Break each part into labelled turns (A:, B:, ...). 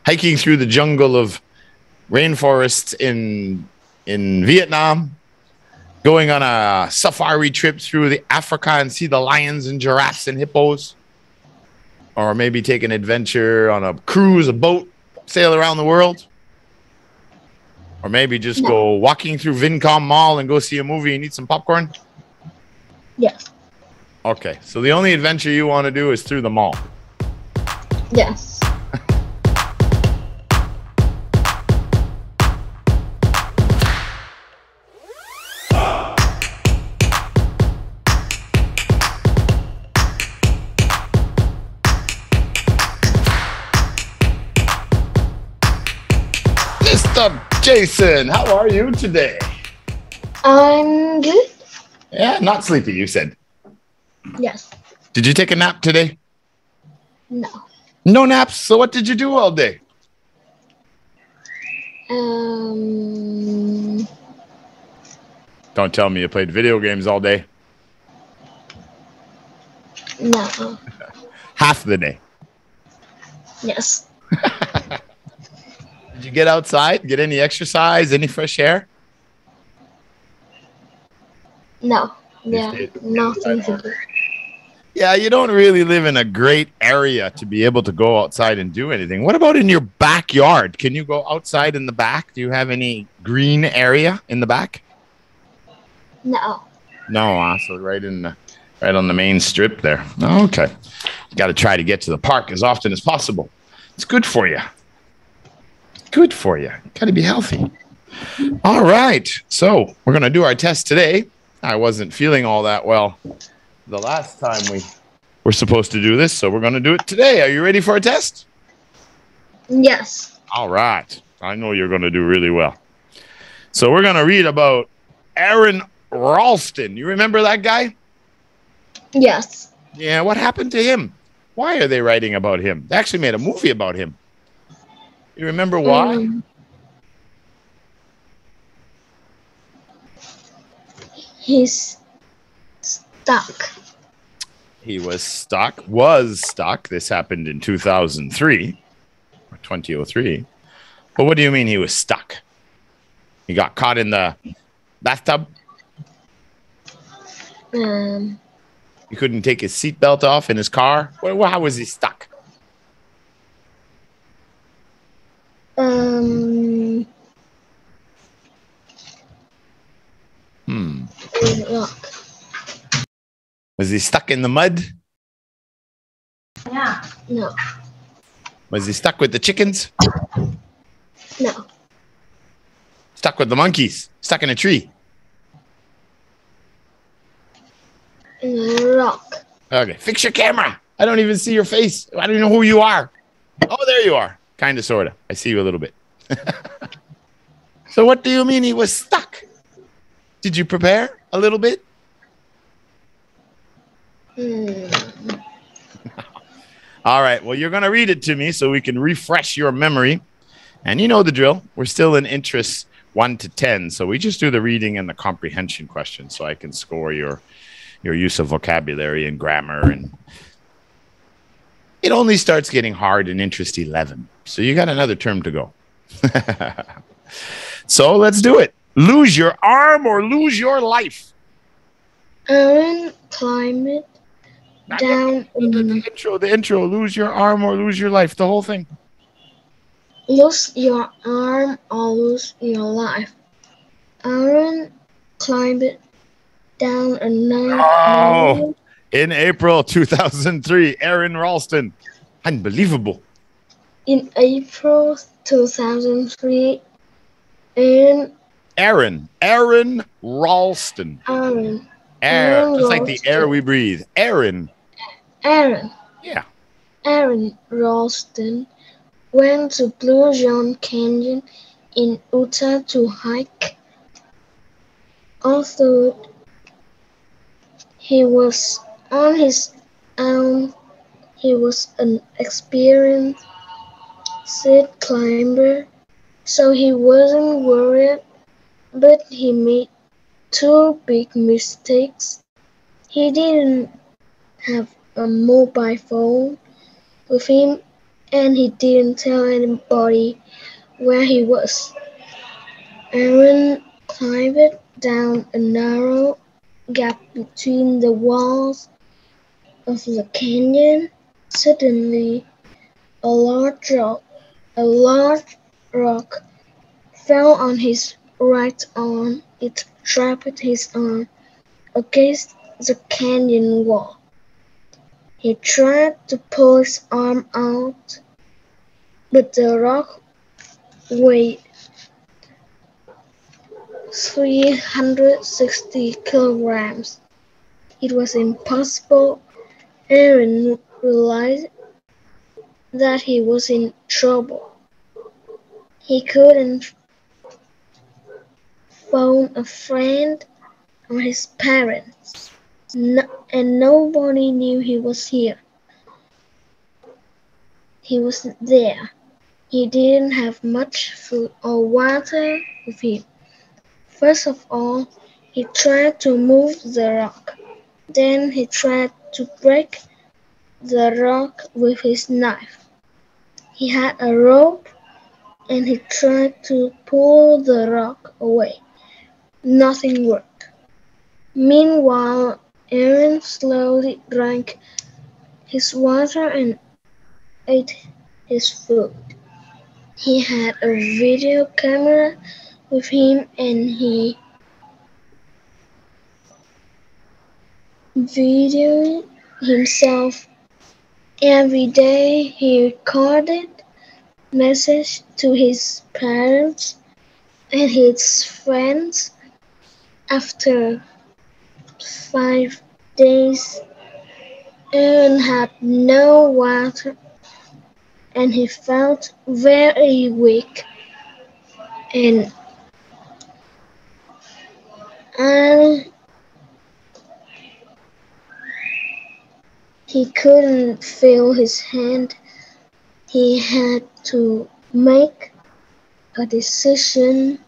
A: hiking through the jungle of rainforests in Vietnam, going on a safari trip through Africa and see the lions and giraffes and hippos, or maybe take an adventure on a cruise, a boat, sail around the world, or maybe just go walking through Vincom Mall and go see a movie and eat some popcorn?
B: Yes.
A: Okay, so the only adventure you want to do is through the mall.
B: Yes.
A: Mr. Jason, how are you today?
B: I'm good.
A: Yeah, not sleepy, you said.
B: Yes.
A: Did you take a nap today?
B: No.
A: No naps? So what did you do all day? Don't tell me you played video games all day.
B: No.
A: Half the day.
B: Yes.
A: Did you get outside? Get any exercise? Any fresh air?
B: No. Yeah, nothing to do.
A: Yeah, you don't really live in a great area to be able to go outside and do anything. What about in your backyard? Can you go outside in the back? Do you have any green area in the back?
B: No.
A: No, so right on the main strip there. Okay. You got to try to get to the park as often as possible. It's good for you. Good for you. Got to be healthy. All right. So we're going to do our test today. I wasn't feeling all that well the last time we were supposed to do this, so we're going to do it today. Are you ready for a test?
B: Yes.
A: All right. I know you're going to do really well. So we're going to read about Aaron Ralston. You remember that guy?
B: Yes.
A: Yeah, what happened to him? Why are they writing about him? They actually made a movie about him. You remember why?
B: He's stuck.
A: He was stuck. This happened in 2003 or 2003. But what do you mean he was stuck? He got caught in the bathtub? He couldn't take his seatbelt off in his car? How was he stuck?
B: Rock.
A: Was he stuck in the mud?
B: Yeah. No.
A: Was he stuck with the chickens?
B: No.
A: Stuck with the monkeys? Stuck in a tree?
B: In a rock.
A: Okay, fix your camera. I don't even see your face. I don't even know who you are. Oh, there you are. Kind of, sort of. I see you a little bit. So what do you mean he was stuck? Did you prepare a little bit? All right. Well, you're going to read it to me so we can refresh your memory. And you know the drill. We're still in interests 1 to 10. So we just do the reading and the comprehension questions so I can score your use of vocabulary and grammar. And it only starts getting hard in interest 11. So you got another term to go. So let's do it. Lose your arm or lose your life?
B: Aaron climbed down.
A: The intro. Lose your arm or lose your life. The whole thing.
B: Lose your arm or lose your life. Aaron climbed down another.
A: Oh, in April 2003, Aaron Ralston. Unbelievable.
B: In April 2003, Aaron
A: Ralston.
B: Aaron.
A: Air, just like the air we breathe. Aaron. Yeah.
B: Aaron Ralston went to Blue John Canyon in Utah to hike. Although he was on his own, he was an experienced climber, so he wasn't worried, but he made 2 big mistakes. He didn't have a mobile phone with him, and he didn't tell anybody where he was. Aaron climbed down a narrow gap between the walls of the canyon. Suddenly, a large rock fell on his right arm. It trapped his arm against the canyon wall. He tried to pull his arm out, but the rock weighed 360 kilograms. It was impossible. Aaron realized that he was in trouble. He couldn't phone a friend or his parents, and nobody knew he was here. He was there. He didn't have much food or water with him. First of all, he tried to move the rock. Then he tried to break the rock with his knife. He had a rope and he tried to pull the rock away. Nothing worked. Meanwhile, Aaron slowly drank his water and ate his food. He had a video camera with him and he videoed himself every day. He recorded messages to his parents and his friends. After 5 days, Aaron had no water and he felt very weak and he couldn't feel his hand. He had to make a decision.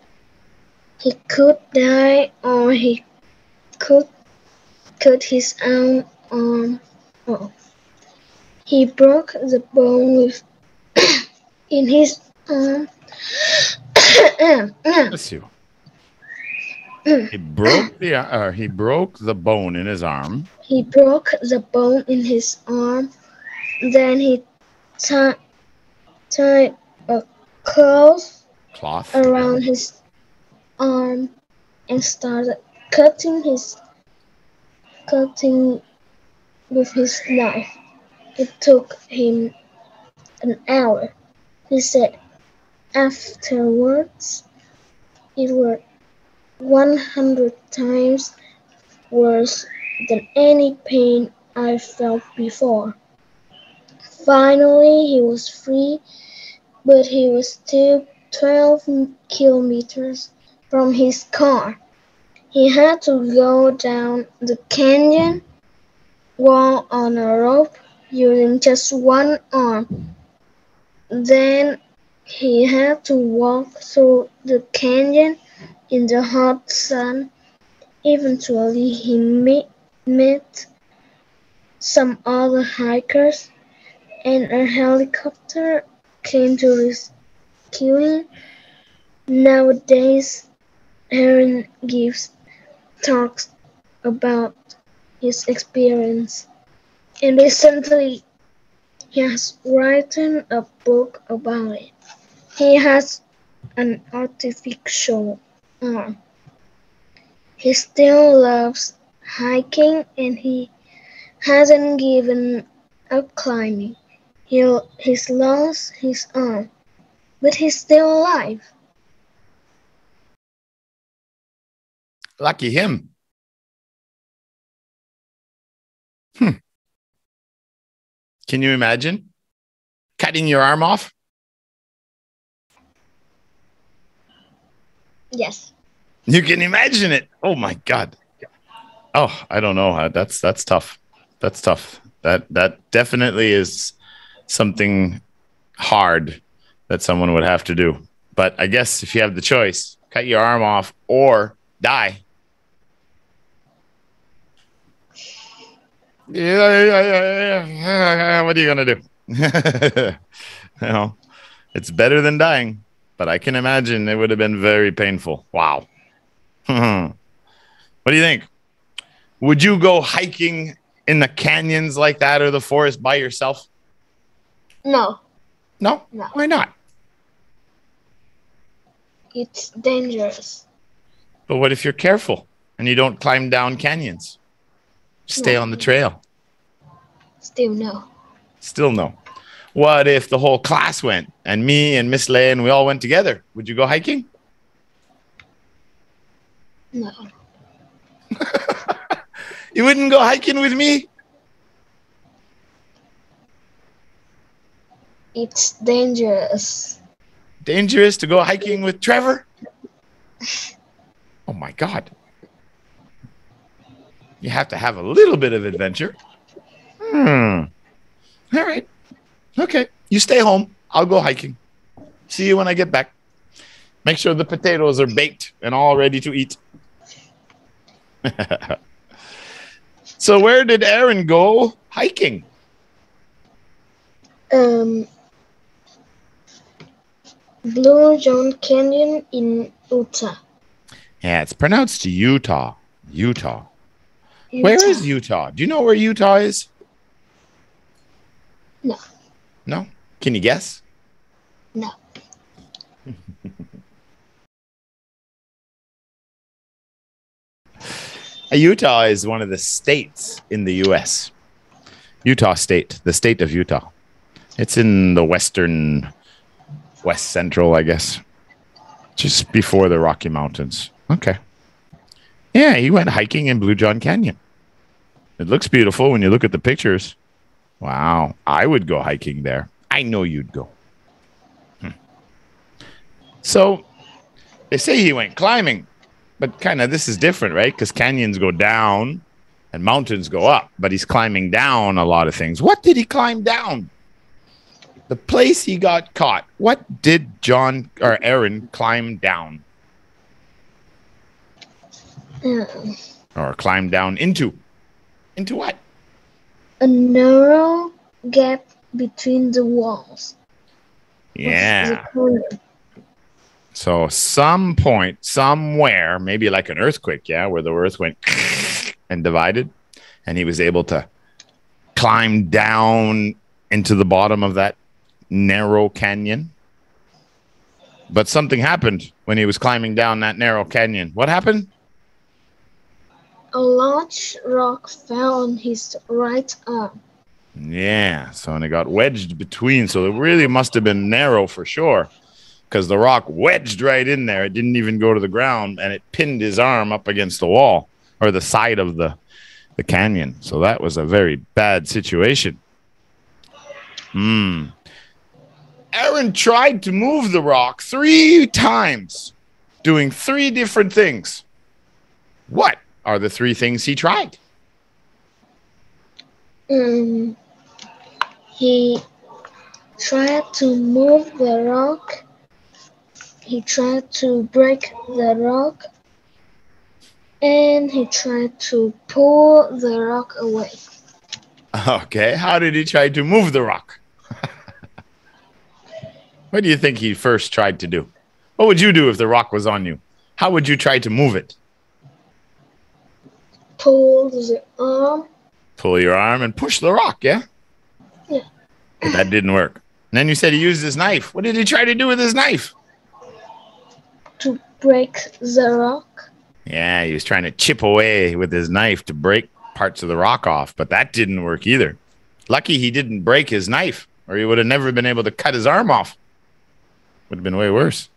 B: He could die or he could cut his own arm off. He broke the bone in his arm.
A: Bless you. He broke the bone in his arm.
B: He broke the bone in his arm. Then he tied a cloth around his arm and started cutting with his knife. It took him an hour. He said afterwards, it was 100 times worse than any pain I felt before. Finally, he was free, but he was still 12 kilometers from his car. He had to go down the canyon wall on a rope using just one arm. Then he had to walk through the canyon in the hot sun. Eventually, he met some other hikers, and a helicopter came to rescue him. Nowadays, Aaron gives talks about his experience, and recently he has written a book about it. He has an artificial arm. He still loves hiking and he hasn't given up climbing. He's lost his arm, but he's still alive.
A: Lucky him. Can you imagine cutting your arm off?
B: Yes.
A: You can imagine it. Oh my God. Oh, I don't know. That's tough. That's tough. That definitely is something hard that someone would have to do. But I guess if you have the choice, cut your arm off or die. Yeah. What are you gonna do? It's better than dying, but I can imagine it would have been very painful. Wow. What do you think? Would you go hiking in the canyons like that or the forest by yourself?
B: No.
A: No?
B: No.
A: Why not?
B: It's dangerous.
A: But what if you're careful and you don't climb down canyons? Stay on the trail.
B: Still no.
A: Still no. What if the whole class went and me and Miss Lay and we all went together? Would you go hiking?
B: No.
A: You wouldn't go hiking with me?
B: It's dangerous.
A: Dangerous to go hiking with Trevor? Oh my God. You have to have a little bit of adventure. All right. Okay. You stay home. I'll go hiking. See you when I get back. Make sure the potatoes are baked and all ready to eat. So where did Aaron go hiking?
B: Blue John Canyon in Utah.
A: Yeah, it's pronounced Utah. Utah. Where is Utah? Do you know where Utah is?
B: No.
A: No? Can you guess?
B: No.
A: Utah is one of the states in the U.S. Utah State, the state of Utah. It's in the west central, I guess. Just before the Rocky Mountains. Okay. Yeah, he went hiking in Blue John Canyon. It looks beautiful when you look at the pictures. Wow. I would go hiking there. I know you'd go. So they say he went climbing, but kind of this is different, right? Because canyons go down and mountains go up, but he's climbing down a lot of things. What did he climb down? The place he got caught. What did Aaron climb down? Or climb down into? Into what?
B: A narrow gap between the walls.
A: Yeah. So some point, somewhere, maybe like an earthquake, yeah, where the earth went and divided, and he was able to climb down into the bottom of that narrow canyon. But something happened when he was climbing down that narrow canyon. What happened?
B: A large rock fell on his right arm.
A: Yeah, so and it got wedged between, so it really must have been narrow for sure, because the rock wedged right in there. It didn't even go to the ground, and it pinned his arm up against the wall or the side of the canyon. So that was a very bad situation. Aaron tried to move the rock 3 times, doing 3 different things. What are the 3 things he tried?
B: He tried to move the rock. He tried to break the rock. And he tried to pull the rock away.
A: Okay, how did he try to move the rock? What do you think he first tried to do? What would you do if the rock was on you? How would you try to move it?
B: Pull the arm.
A: Pull your arm and push the rock, yeah?
B: Yeah.
A: But that didn't work. And then you said he used his knife. What did he try to do with his knife?
B: To break the rock.
A: Yeah, he was trying to chip away with his knife to break parts of the rock off, but that didn't work either. Lucky he didn't break his knife, or he would have never been able to cut his arm off. Would have been way worse.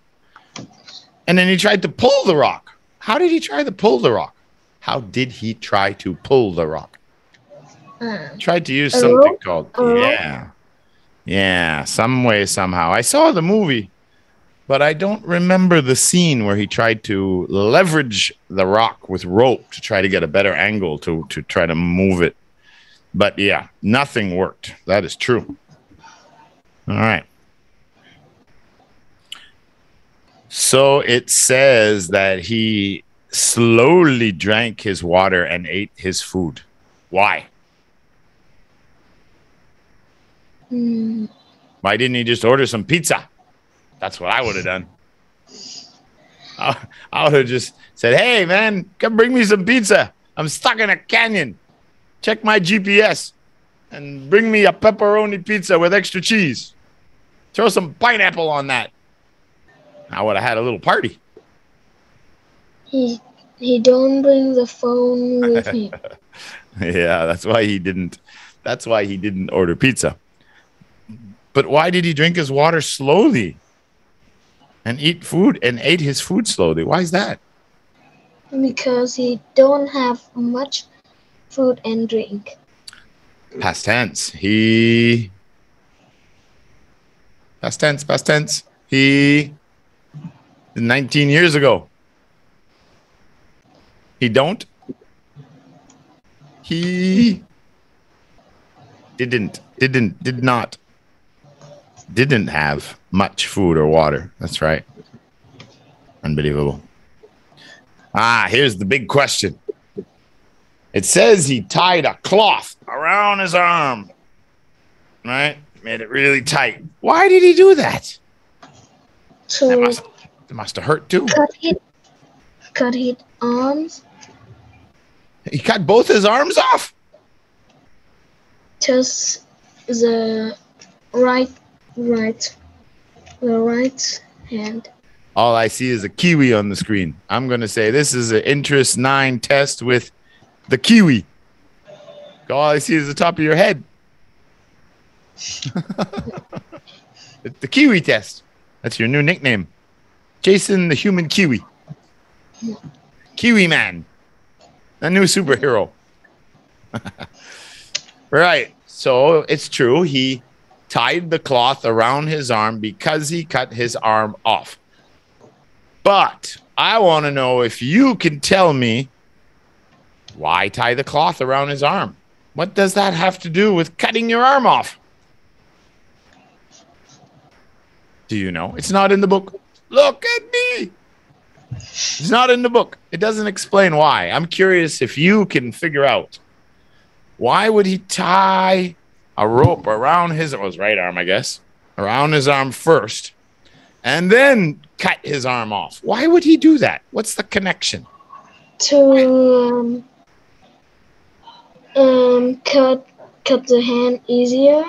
A: And then he tried to pull the rock. How did he try to pull the rock? How did he try to pull the rock? Tried to use something called, some way, somehow. I saw the movie, but I don't remember the scene where he tried to leverage the rock with rope to try to get a better angle to try to move it. But yeah, nothing worked. That is true. All right. So it says that he slowly drank his water and ate his food. Why? Why didn't he just order some pizza? That's what I would have done. I would have just said, hey, man, come bring me some pizza. I'm stuck in a canyon. Check my GPS and bring me a pepperoni pizza with extra cheese. Throw some pineapple on that. I would have had a little party.
B: He don't bring the phone with him.
A: Yeah, that's why he didn't. That's why he didn't order pizza. But why did he drink his water slowly and ate his food slowly? Why is that?
B: Because he don't have much food and drink.
A: Past tense. Past tense. He 19 years ago. He don't. He did not have much food or water. That's right. Unbelievable. Here's the big question. It says he tied a cloth around his arm, right? Made it really tight. Why did he do that?
B: So
A: It must have hurt too.
B: Cut his arms.
A: He cut both his arms off.
B: Just the right hand.
A: All I see is a kiwi on the screen. I'm going to say this is an interest 9 test with the kiwi. All I see is the top of your head. The kiwi test. That's your new nickname. Jason the human kiwi. Kiwi man. A new superhero. Right. So it's true. He tied the cloth around his arm because he cut his arm off. But I want to know if you can tell me why tie the cloth around his arm. What does that have to do with cutting your arm off? Do you know? It's not in the book. Look at me. It's not in the book. It doesn't explain why. I'm curious if you can figure out why would he tie a rope around his right arm, I guess, around his arm first, and then cut his arm off. Why would he do that? What's the connection?
B: To cut the hand easier.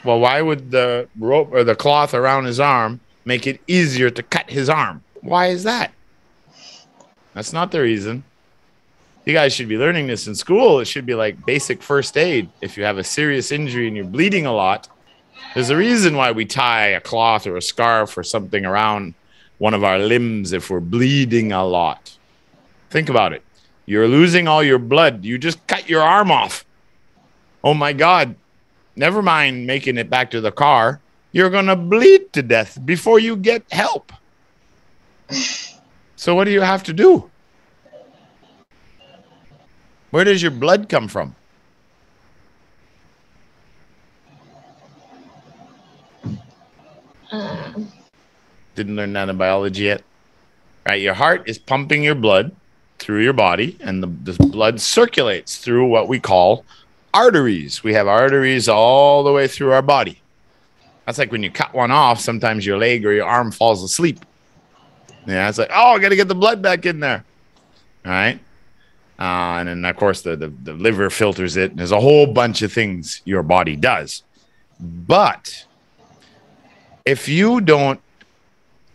A: Well, why would the rope or the cloth around his arm make it easier to cut his arm? Why is that? That's not the reason. You guys should be learning this in school. It should be like basic first aid. If you have a serious injury and you're bleeding a lot, there's a reason why we tie a cloth or a scarf or something around one of our limbs if we're bleeding a lot. Think about it. You're losing all your blood. You just cut your arm off. Oh my God. Never mind making it back to the car. You're going to bleed to death before you get help. So what do you have to do? Where does your blood come from? Didn't learn that in biology yet. Right, your heart is pumping your blood through your body, and the blood circulates through what we call arteries. We have arteries all the way through our body. That's like when you cut one off, sometimes your leg or your arm falls asleep. Yeah, it's like, oh, I got to get the blood back in there. All right. And then, of course, the liver filters it. There's a whole bunch of things your body does. But if you don't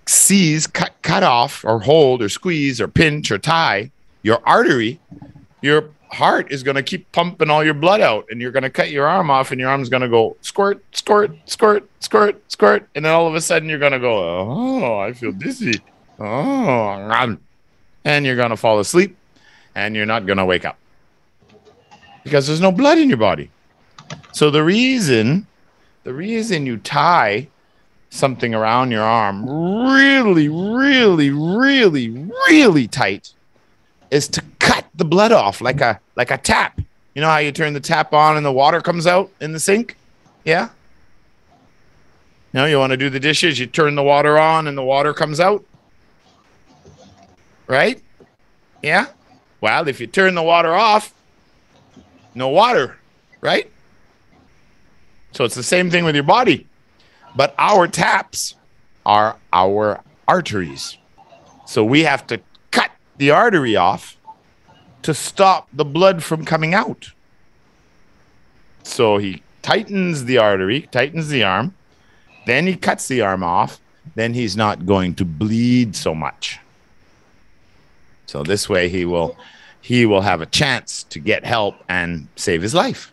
A: seize, cut off, or hold, or squeeze, or pinch, or tie your artery, your heart is going to keep pumping all your blood out, and you're going to cut your arm off, and your arm's going to go squirt, squirt, squirt, squirt, squirt, and then all of a sudden you're going to go, oh, I feel dizzy. Oh, and you're going to fall asleep, and you're not going to wake up because there's no blood in your body. So the reason you tie something around your arm really, really, really, really tight is to cut the blood off like a tap. You know how you turn the tap on and the water comes out in the sink? Yeah? You know, you want to do the dishes, you turn the water on and the water comes out? Right? Yeah? Well, if you turn the water off, no water, right? So it's the same thing with your body. But our taps are our arteries. So we have to cut the artery off to stop the blood from coming out. So he tightens the artery, tightens the arm, then he cuts the arm off, then he's not going to bleed so much. So this way he will have a chance to get help and save his life.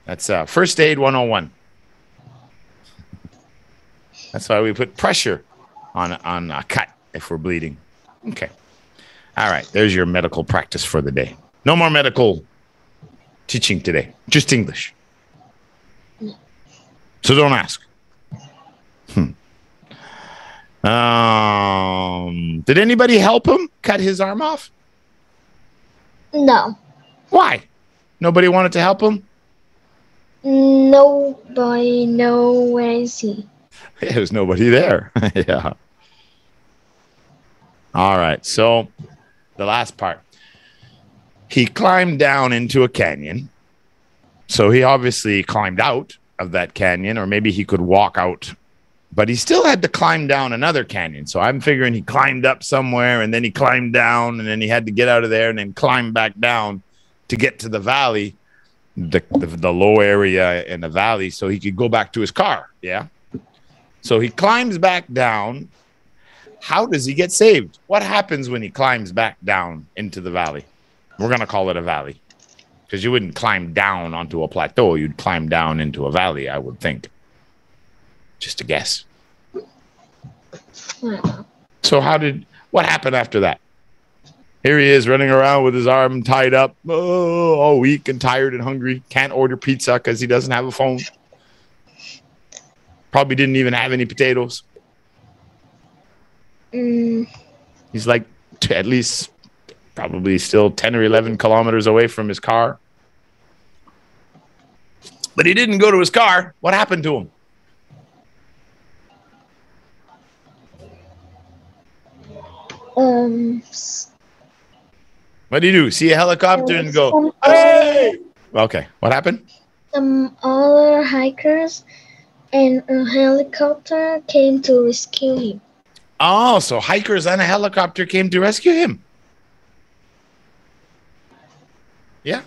A: That's First Aid 101. That's why we put pressure on a cut if we're bleeding. Okay. All right. There's your medical practice for the day. No more medical teaching today. Just English. So don't ask. Did anybody help him cut his arm off?
B: No.
A: Why? Nobody wanted to help him?
B: Nobody knows where is he.
A: There's nobody there. Yeah. All right. So the last part. He climbed down into a canyon. So he obviously climbed out of that canyon, or maybe he could walk out, but he still had to climb down another canyon. So I'm figuring he climbed up somewhere and then he climbed down and then he had to get out of there and then climb back down to get to the valley, the low area in the valley, so he could go back to his car. Yeah. So he climbs back down. How does he get saved? What happens when he climbs back down into the valley? We're going to call it a valley because you wouldn't climb down onto a plateau. You'd climb down into a valley, I would think. Just a guess. So what happened after that? Here he is running around with his arm tied up, all weak and tired and hungry. Can't order pizza because he doesn't have a phone. Probably didn't even have any potatoes. He's like at least probably still 10 or 11 kilometers away from his car. But he didn't go to his car. What happened to him? What do you do? See a helicopter and go, hey! Okay, what happened?
B: Some other hikers and a helicopter came to rescue him.
A: Oh, so hikers and a helicopter came to rescue him. Yeah?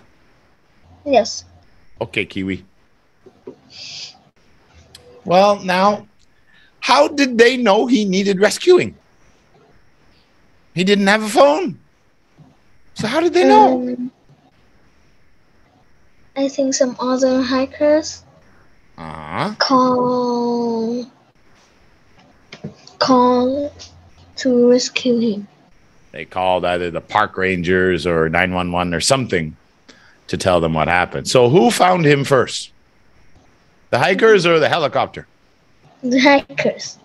B: Yes.
A: Okay, Kiwi. Well, now, how did they know he needed rescuing? He didn't have a phone. So how did they know?
B: I think some other hikers call to rescue him.
A: They called either the park rangers or 911 or something to tell them what happened. So who found him first? The hikers or the helicopter?
B: The hikers.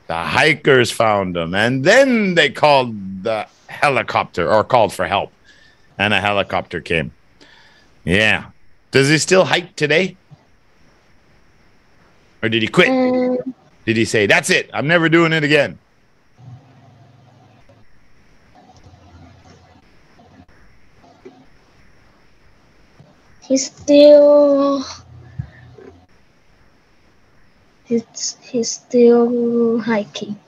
A: The hikers found him, and then they called the helicopter or called for help, and a helicopter came. Yeah. Does he still hike today? Or did he quit? Did he say, that's it, I'm never doing it again?
B: He's still hiking.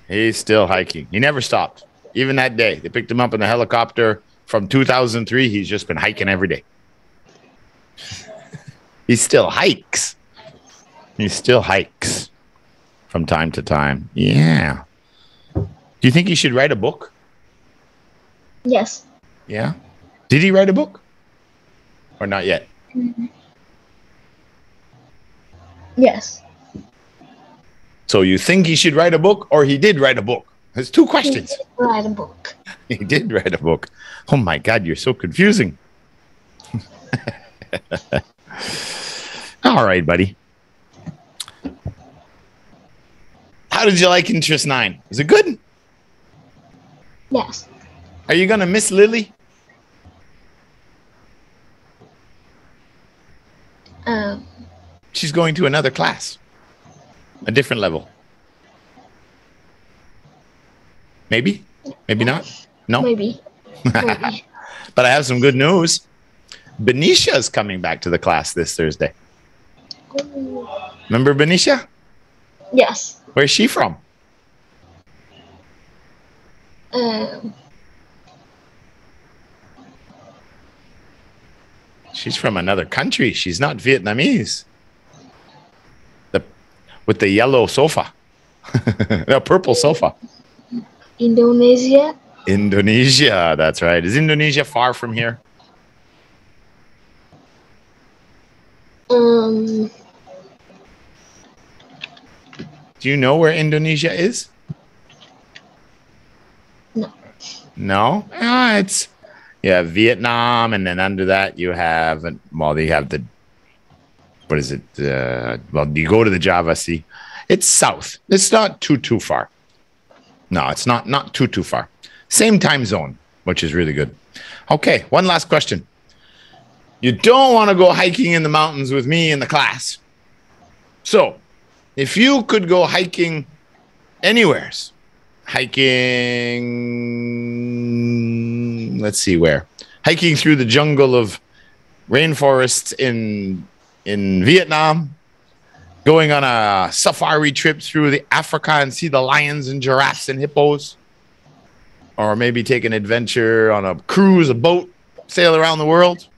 A: He's still hiking. He never stopped. Even that day, they picked him up in the helicopter from 2003. He's just been hiking every day. He still hikes. He still hikes from time to time. Yeah. Do you think he should write a book?
B: Yes.
A: Yeah. Did he write a book? Or not yet?
B: Yes.
A: So you think he should write a book or he did write a book? There's two questions.
B: He did write a book.
A: He did write a book. Oh my God, you're so confusing. All right, buddy. How did you like Interest 9? Is it good?
B: Yes.
A: Are you going to miss Lily? She's going to another class. A different level. Maybe? Maybe not? No?
B: Maybe.
A: But I have some good news. Benisha's coming back to the class this Thursday.
B: Oh.
A: Remember Benicia?
B: Yes.
A: Where's she from? She's from another country. She's not Vietnamese. With the yellow sofa. The purple sofa.
B: Indonesia.
A: Indonesia, that's right. Is Indonesia far from here?
B: Um.
A: Do you know where Indonesia is?
B: No.
A: No? It's Vietnam, and then under that you have, well, you have the, what is it? Well, you go to the Java Sea. It's south. It's not too far. No, it's not too far. Same time zone, which is really good. Okay, one last question. You don't want to go hiking in the mountains with me in the class. So, if you could go hiking anywheres, hiking, let's see where, hiking through the jungle of rainforests in Vietnam, going on a safari trip through the Africa and see the lions and giraffes and hippos, or maybe take an adventure on a cruise, a boat, sail around the world,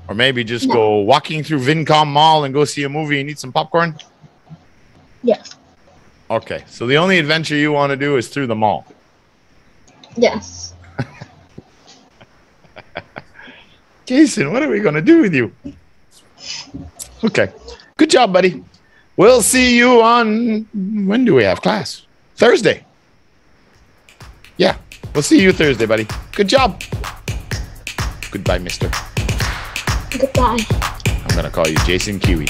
A: or maybe just go walking through Vincom Mall and go see a movie and eat some popcorn.
B: Yes.
A: Okay, so the only adventure you want to do is through the mall.
B: Yes.
A: Jason, what are we going to do with you? Okay, good job, buddy. We'll see you on, when do we have class? Thursday. Yeah, we'll see you Thursday, buddy. Good job. Goodbye, mister.
B: Goodbye.
A: I'm going to call you Jason Kiwi.